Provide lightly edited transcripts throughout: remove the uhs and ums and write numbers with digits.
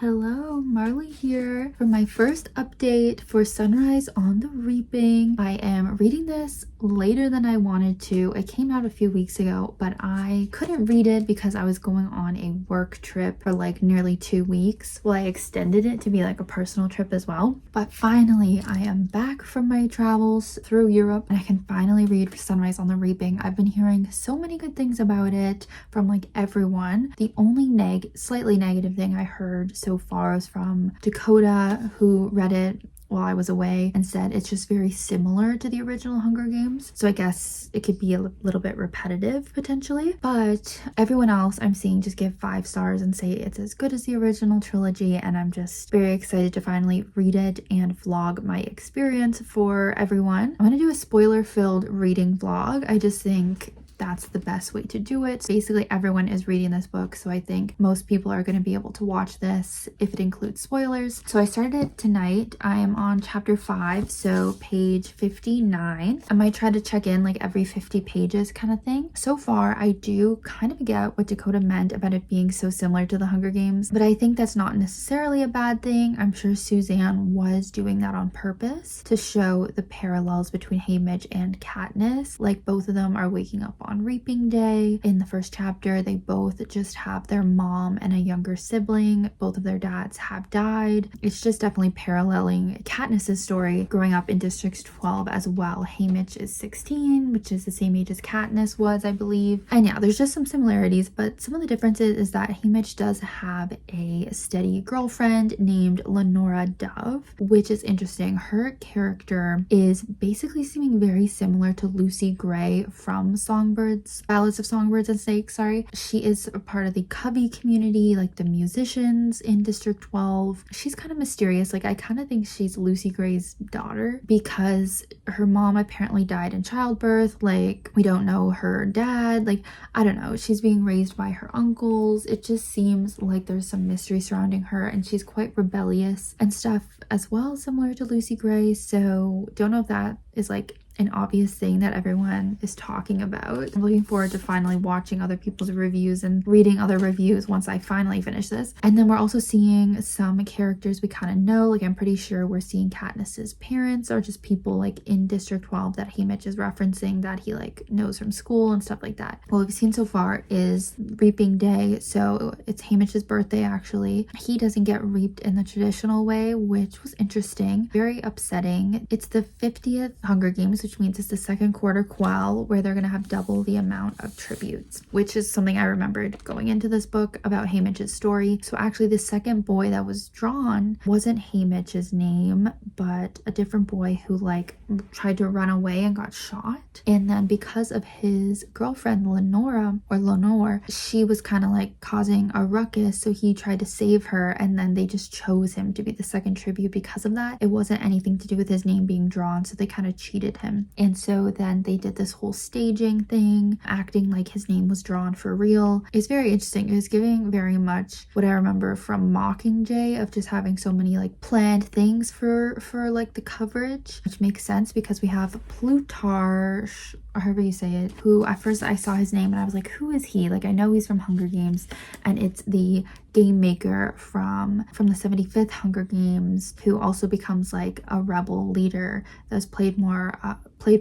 Hello, Marley here for my first update for Sunrise on the Reaping. I am reading this later than I wanted to. It came out a few weeks ago, but I couldn't read it because I was going on a work trip for like nearly 2 weeks. Well, I extended it to be like a personal trip as well. But finally, I am back from my travels through Europe and I can finally read Sunrise on the Reaping. I've been hearing so many good things about it from like everyone. The only slightly negative thing I heard so far is from Dakota, who read it while I was away and said it's just very similar to the original Hunger Games. So I guess it could be a little bit repetitive potentially, but everyone else I'm seeing just give 5 stars and say it's as good as the original trilogy, and I'm just very excited to finally read it and vlog my experience for everyone. I'm gonna do a spoiler-filled reading vlog. I just think that's the best way to do it. Basically, everyone is reading this book, so I think most people are going to be able to watch this if it includes spoilers. So I started it tonight. I am on chapter 5, so page 59. I might try to check in like every 50 pages kind of thing. So far, I do kind of get what Dakota meant about it being so similar to the Hunger Games, but I think that's not necessarily a bad thing. I'm sure Suzanne was doing that on purpose to show the parallels between Haymitch and Katniss. Like, both of them are waking up on Reaping Day. In the first chapter, they both just have their mom and a younger sibling. Both of their dads have died. It's just definitely paralleling Katniss's story growing up in District 12 as well. Haymitch is 16, which is the same age as Katniss was, I believe. And yeah, there's just some similarities, but some of the differences is that Haymitch does have a steady girlfriend named Lenora Dove, which is interesting. Her character is basically seeming very similar to Lucy Gray from Ballads of Songbirds and Snakes, sorry. She is a part of the Covey community, like the musicians in District 12. She's kind of mysterious. Like, I kind of think she's Lucy Gray's daughter because her mom apparently died in childbirth. Like, we don't know her dad. Like, I don't know. She's being raised by her uncles. It just seems like there's some mystery surrounding her, and she's quite rebellious and stuff as well, similar to Lucy Gray. So don't know if that is like an obvious thing that everyone is talking about. I'm looking forward to finally watching other people's reviews and reading other reviews once I finally finish this. And then we're also seeing some characters we kind of know. Like, I'm pretty sure we're seeing Katniss's parents or just people like in District 12 that Haymitch is referencing that he like knows from school and stuff like that. What we've seen so far is Reaping Day, so it's Haymitch's birthday actually. He doesn't get reaped in the traditional way, which was interesting, very upsetting. It's the 50th Hunger Games, which means it's the second quarter quell where they're going to have double the amount of tributes, which is something I remembered going into this book about Haymitch's story. So actually the second boy that was drawn wasn't Haymitch's name, but a different boy who like tried to run away and got shot. And then because of his girlfriend Lenore, she was kind of like causing a ruckus, so he tried to save her, and then they just chose him to be the second tribute because of that. It wasn't anything to do with his name being drawn, so they kind of cheated him. And so then they did this whole staging thing, acting like his name was drawn for real. It's very interesting. It was giving very much what I remember from Mockingjay, of just having so many like planned things for like the coverage, which makes sense because we have Plutarch, or however you say it, who at first I saw his name and I was like, who is he? Like, I know he's from Hunger Games, and it's the game maker from the 75th Hunger Games, who also becomes like a rebel leader that was played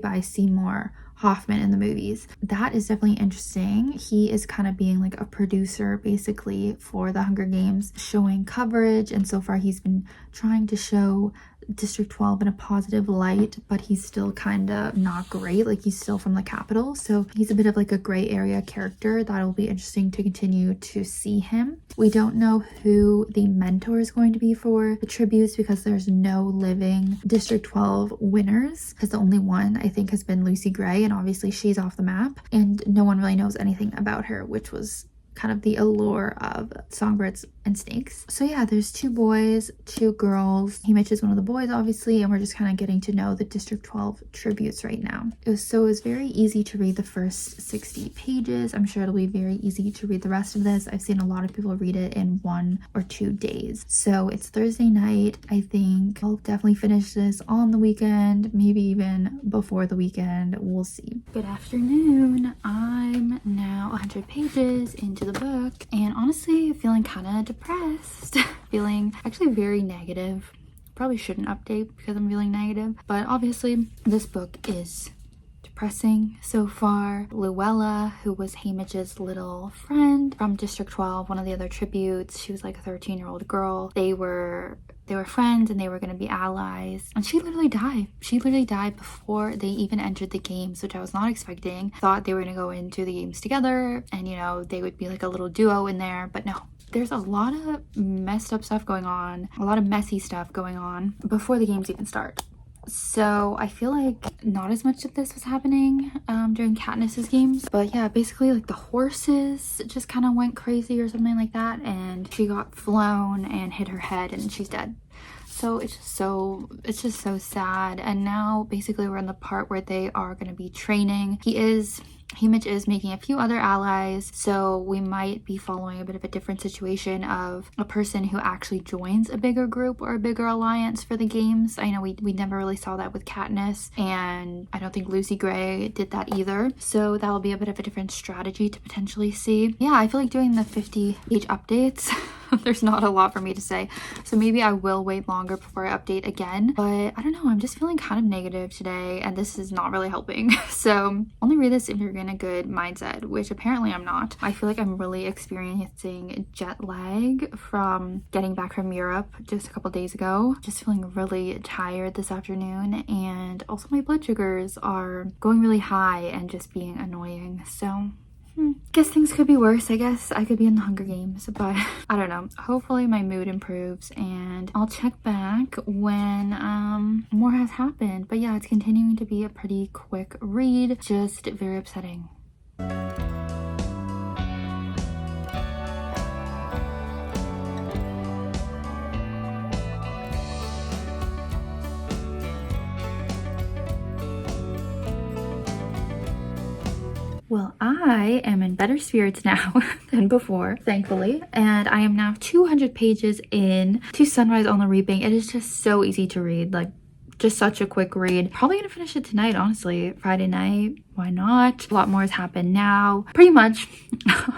by Seymour Hoffman in the movies. That is definitely interesting. He is kind of being like a producer basically for the Hunger Games, showing coverage, and so far he's been trying to show District 12 in a positive light, but he's still kind of not great. Like, he's still from the capital, so he's a bit of like a gray area character. That'll be interesting to continue to see him. We don't know who the mentor is going to be for the tributes because there's no living District 12 winners, because the only one I think has been Lucy Gray, and obviously she's off the map and no one really knows anything about her, which was kind of the allure of Songbirds and Snakes. So yeah, there's 2 boys, 2 girls. Haymitch is one of the boys, obviously, and we're just kind of getting to know the District 12 tributes right now. It was very easy to read the first 60 pages. I'm sure it'll be very easy to read the rest of this. I've seen a lot of people read it in 1 or 2 days. So it's Thursday night. I think I'll definitely finish this on the weekend, maybe even before the weekend. We'll see. Good afternoon. I'm now 100 pages into the book, and honestly feeling kind of depressed. feeling actually very negative. Probably shouldn't update because I'm feeling negative, but obviously this book is depressing so far. Luella, who was Haymitch's little friend from District 12, one of the other tributes, she was like a 13-year-old girl. They were friends and they were going to be allies, and she literally died before they even entered the games, which I was not expecting. Thought they were going to go into the games together and, you know, they would be like a little duo in there, but no. There's a lot of messed up stuff going on, a lot of messy stuff going on before the games even start. So I feel like not as much of this was happening during Katniss's games, but yeah, basically like the horses just kind of went crazy or something like that, and she got flown and hit her head and she's dead. So it's just so sad. And now basically we're in the part where they are going to be training. Haymitch is making a few other allies, so we might be following a bit of a different situation of a person who actually joins a bigger group or a bigger alliance for the games. I know we never really saw that with Katniss, and I don't think Lucy Gray did that either, so that will be a bit of a different strategy to potentially see. Yeah, I feel like doing the 50-page updates there's not a lot for me to say, so maybe I will wait longer before I update again, but I don't know, I'm just feeling kind of negative today and this is not really helping. So only read this if you're in a good mindset, which apparently I'm not. I feel like I'm really experiencing jet lag from getting back from Europe just a couple days ago. Just feeling really tired this afternoon, and also my blood sugars are going really high and just being annoying. So guess things could be worse. I guess I could be in the Hunger Games, but I don't know. Hopefully my mood improves and I'll check back when more has happened. But yeah, it's continuing to be a pretty quick read, just very upsetting. Well, I am in better spirits now than before, thankfully, and I am now 200 pages in to Sunrise on the Reaping. It is just so easy to read, like just such a quick read. Probably gonna finish it tonight, honestly. Friday night, why not? A lot more has happened now. Pretty much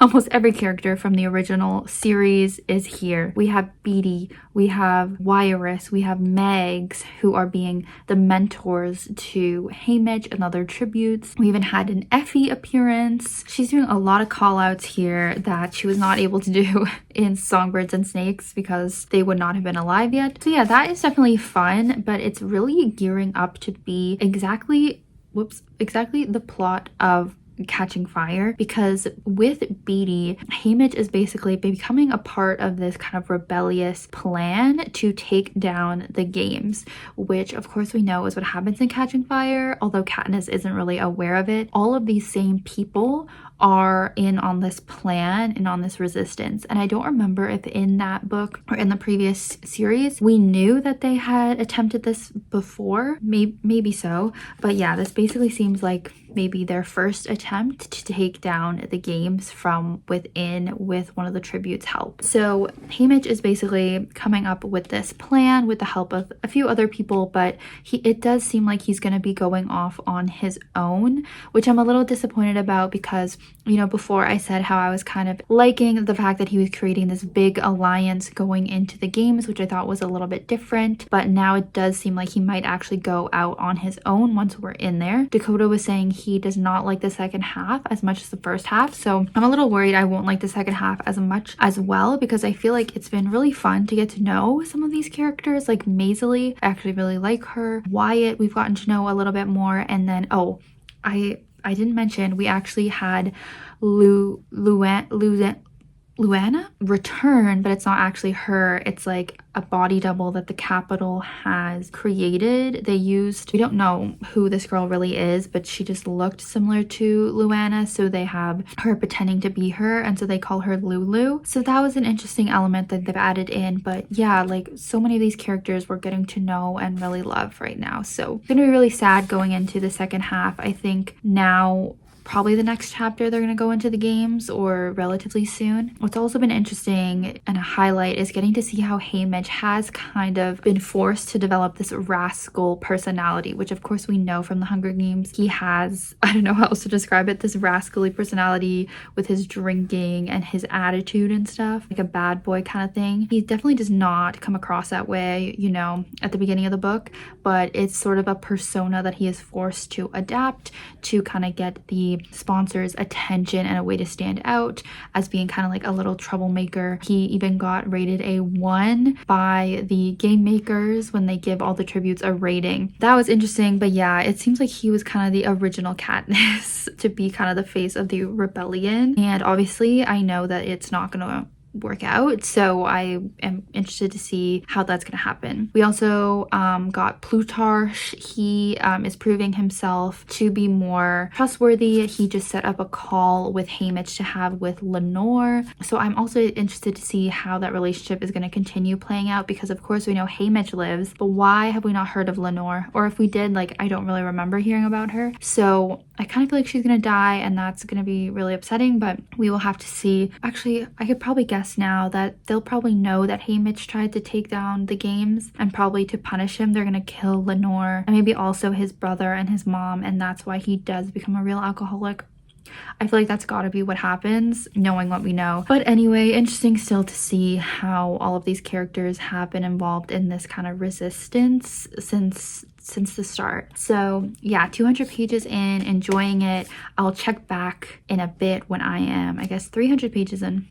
almost every character from the original series is here. We have Beetee, we have Wiress, we have Megs, who are being the mentors to Haymitch and other tributes. We even had an Effie appearance. She's doing a lot of call outs here that she was not able to do in Songbirds and Snakes because they would not have been alive yet. So yeah, that is definitely fun, but it's really gearing up to be exactly the plot of Catching Fire, because with Beetee, Haymitch is basically becoming a part of this kind of rebellious plan to take down the games, which of course we know is what happens in Catching Fire, although Katniss isn't really aware of it. All of these same people are in on this plan and on this resistance, and I don't remember if in that book or in the previous series we knew that they had attempted this before. Maybe so, but yeah, this basically seems like maybe their first attempt to take down the games from within with one of the tributes' help. So Haymitch is basically coming up with this plan with the help of a few other people, but it does seem like he's going to be going off on his own, which I'm a little disappointed about because, you know, before I said how I was kind of liking the fact that he was creating this big alliance going into the games, which I thought was a little bit different, but now it does seem like he might actually go out on his own once we're in there. Dakota was saying he does not like the second half as much as the first half, so I'm a little worried I won't like the second half as much as well, because I feel like it's been really fun to get to know some of these characters. Like Maisley, I actually really like her. Wyatt, we've gotten to know a little bit more, and then I didn't mention we actually had Luana return, but it's not actually her. It's like a body double that the Capitol has created. We don't know who this girl really is, but she just looked similar to Luana, so they have her pretending to be her, and so they call her Lulu. So that was an interesting element that they've added in. But yeah, like so many of these characters we're getting to know and really love right now. So it's gonna be really sad going into the second half. I think now probably the next chapter they're going to go into the games or relatively soon. What's also been interesting and a highlight is getting to see how Haymitch has kind of been forced to develop this rascal personality, which of course we know from the Hunger Games. He has, I don't know how else to describe it, this rascally personality with his drinking and his attitude and stuff, like a bad boy kind of thing. He definitely does not come across that way, you know, at the beginning of the book, but it's sort of a persona that he is forced to adapt to kind of get the sponsors' attention and a way to stand out as being kind of like a little troublemaker. He even got rated a 1 by the game makers when they give all the tributes a rating. That was interesting, but yeah, it seems like he was kind of the original Katniss to be kind of the face of the rebellion. And obviously I know that it's not gonna work out, so I am interested to see how that's going to happen. We also got Plutarch. He is proving himself to be more trustworthy. He just set up a call with Haymitch to have with Lenore, so I'm also interested to see how that relationship is going to continue playing out, because of course we know Haymitch lives, but why have we not heard of Lenore? Or if we did, like, I don't really remember hearing about her, so I kind of feel like she's gonna die, and that's gonna be really upsetting, but we will have to see. Actually, I could probably guess now that they'll probably know that Haymitch tried to take down the games, and probably to punish him they're gonna kill Lenore and maybe also his brother and his mom, and that's why he does become a real alcoholic. I feel like that's gotta be what happens, knowing what we know. But anyway, interesting still to see how all of these characters have been involved in this kind of resistance since the start. So yeah, 200 pages in, enjoying it. I'll check back in a bit when I am, I guess, 300 pages in.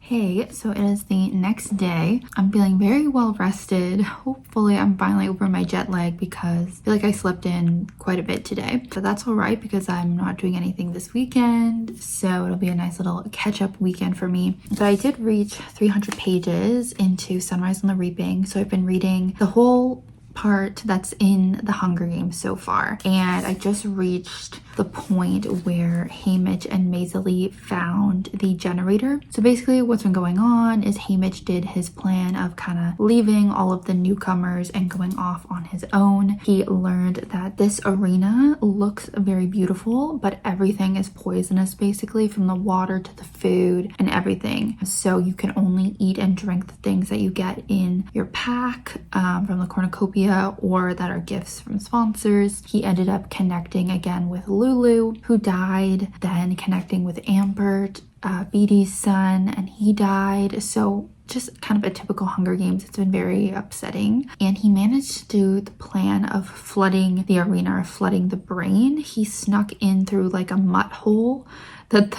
Hey, so it is the next day. I'm feeling very well rested. Hopefully I'm finally over my jet lag, because I feel like I slept in quite a bit today. But that's all right, because I'm not doing anything this weekend, so it'll be a nice little catch-up weekend for me. But I did reach 300 pages into Sunrise on the Reaping, so I've been reading the whole part that's in the Hunger Games so far, and I just reached the point where Haymitch and Maisie found the generator. So basically what's been going on is Haymitch did his plan of kind of leaving all of the newcomers and going off on his own. He learned that this arena looks very beautiful, but everything is poisonous, basically, from the water to the food and everything. So you can only eat and drink the things that you get in your pack from the cornucopia, or that are gifts from sponsors. He ended up connecting again with Lulu, who died, then connecting with Ambert, Beatty's son, and he died. So just kind of a typical Hunger Games. It's been very upsetting. And he managed to do the plan of flooding the arena, or flooding the brain. He snuck in through like a mutt hole that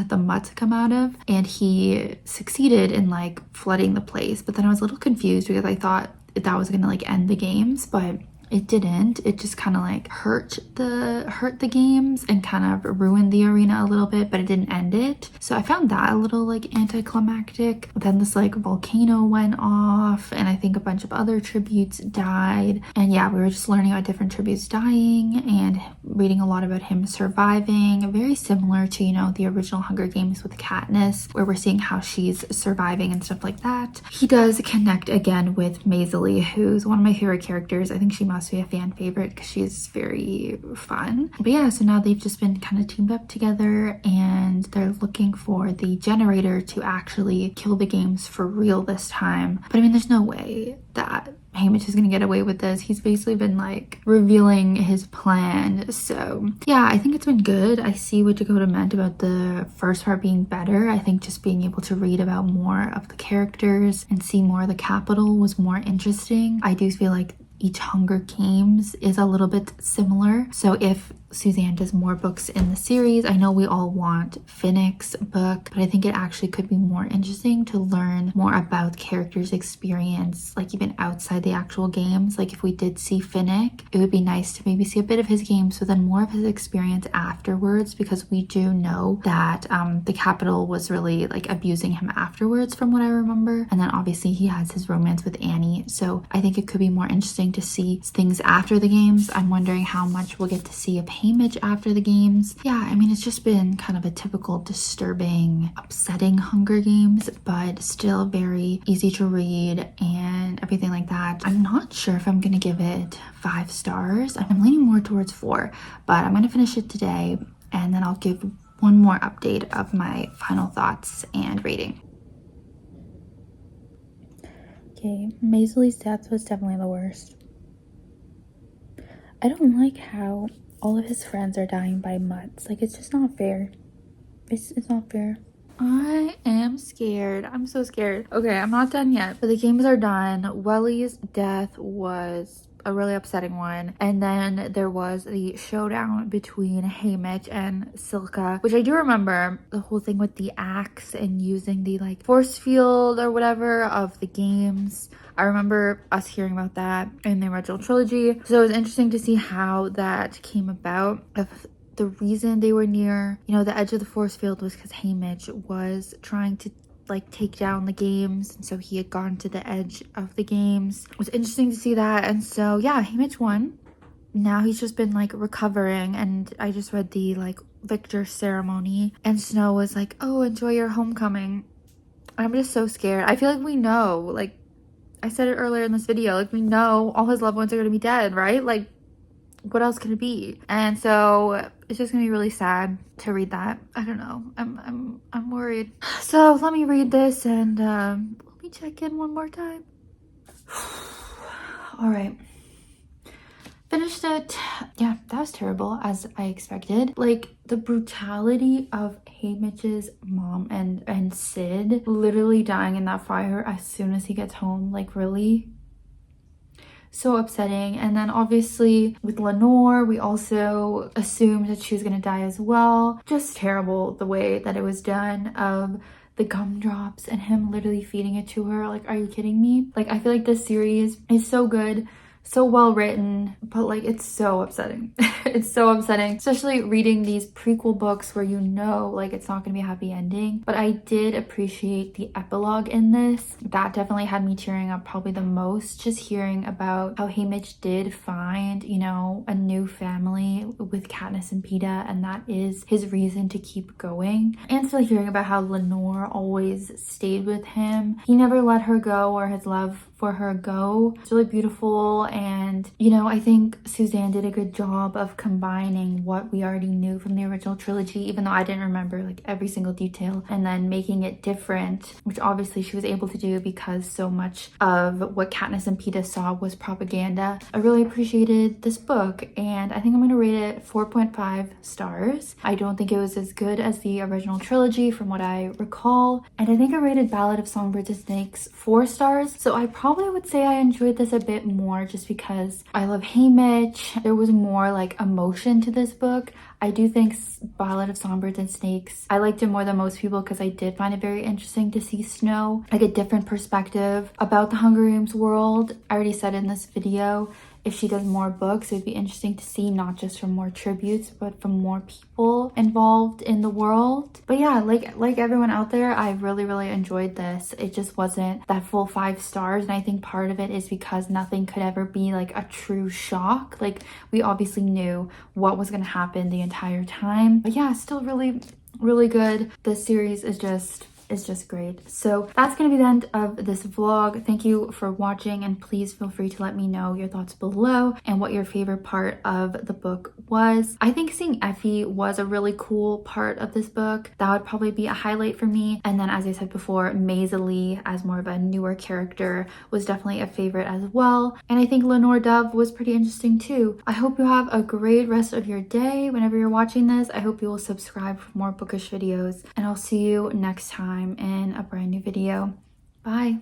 the mutts come out of, and he succeeded in like flooding the place. But then I was a little confused, because I thought that was gonna like end the games, but it didn't. It just kind of like hurt the games and kind of ruined the arena a little bit, but it didn't end it. So I found that a little like anticlimactic. But then this like volcano went off, and I think a bunch of other tributes died. And yeah, we were just learning about different tributes dying and reading a lot about him surviving. Very similar to, you know, the original Hunger Games with Katniss, where we're seeing how she's surviving and stuff like that. He does connect again with Maisie, who's one of my favorite characters. I think she must be a fan favorite because she's very fun. But yeah, so now they've just been kind of teamed up together, and they're looking for the generator to actually kill the games for real this time. But I mean, there's no way that Haymitch is gonna get away with this. He's basically been like revealing his plan. So yeah, I think it's been good. I see what Dakota meant about the first part being better. I think just being able to read about more of the characters and see more of the capital was more interesting. I do feel like each Hunger Games is a little bit similar. So if Suzanne does more books in the series, I know we all want Finnick's book, but I think it actually could be more interesting to learn more about characters' experience, like even outside the actual games. Like if we did see Finnick, it would be nice to maybe see a bit of his games, but then more of his experience afterwards, because we do know that the Capitol was really like abusing him afterwards, from what I remember. And then obviously he has his romance with Annie. So I think it could be more interesting interesting to see things after the games. I'm wondering how much we'll get to see of Haymitch after the games. Yeah, I mean, it's just been kind of a typical disturbing, upsetting Hunger Games, but still very easy to read and everything like that. I'm not sure if I'm gonna give it 5 stars. I'm leaning more towards 4, but I'm gonna finish it today and then I'll give one more update of my final thoughts and rating. Okay, Maisley's death was definitely the worst. I don't like how all of his friends are dying by mutts. Like, it's just not fair. It's not fair. I am scared. I'm so scared. Okay, I'm not done yet, but the games are done. Welly's death was a really upsetting one, and then there was the showdown between Haymitch and Silka, which I do remember the whole thing with the axe and using the like force field or whatever of the games. I remember us hearing about that in the original trilogy, so it was interesting to see how that came about. The reason they were near, you know, the edge of the force field was because Haymitch was trying to like take down the games, and so he had gone to the edge of the games. It was interesting to see that. And so yeah, Haymitch won. Now he's just been like recovering, and I just read the like victor ceremony, and Snow was like, oh, enjoy your homecoming. I'm just so scared. I feel like we know, like I said it earlier in this video, like we know all his loved ones are gonna be dead, right? Like what else could it be? And so it's just gonna be really sad to read that. I don't know, I'm worried. So let me read this and let me check in one more time. All right, finished it. Yeah, that was terrible, as I expected. Like the brutality of Haymitch's mom and Sid literally dying in that fire as soon as he gets home, like really so upsetting. And then obviously with Lenore, we also assumed that she was gonna die as well. Just terrible the way that it was done, of the gumdrops and him literally feeding it to her. Like, are you kidding me? Like, I feel like this series is so good, so well written, but like it's so upsetting. It's so upsetting, especially reading these prequel books where you know like it's not gonna be a happy ending. But I did appreciate the epilogue in this. That definitely had me tearing up probably the most, just hearing about how Haymitch did find, you know, a new family with Katniss and Peeta, and that is his reason to keep going. And still hearing about how Lenore always stayed with him. He never let her go, or his love for her go. It's really beautiful. And you know, I think Suzanne did a good job of combining what we already knew from the original trilogy, even though I didn't remember like every single detail, and then making it different, which obviously she was able to do because so much of what Katniss and Peeta saw was propaganda. I really appreciated this book, and I think I'm gonna rate it 4.5 stars. I don't think it was as good as the original trilogy from what I recall, and I think I rated Ballad of Songbirds and Snakes 4 stars. So I probably would say I enjoyed this a bit more just because I love Haymitch. There was more like emotion to this book. I do think Ballad of Songbirds and Snakes, I liked it more than most people because I did find it very interesting to see Snow, like a different perspective about the Hunger Games world. I already said in this video, if she does more books, it would be interesting to see not just from more tributes, but from more people involved in the world. But yeah, like everyone out there, I really enjoyed this. It just wasn't that full 5 stars, and I think part of it is because nothing could ever be like a true shock. Like, we obviously knew what was going to happen the entire time. But yeah, still really good. This series is just great. So that's gonna be the end of this vlog. Thank you for watching, and please feel free to let me know your thoughts below and what your favorite part of the book was. I think seeing Effie was a really cool part of this book. That would probably be a highlight for me. And then, as I said before, Maisie as more of a newer character was definitely a favorite as well. And I think Lenore Dove was pretty interesting too. I hope you have a great rest of your day whenever you're watching this. I hope you will subscribe for more bookish videos, and I'll see you next time in a brand new video. Bye.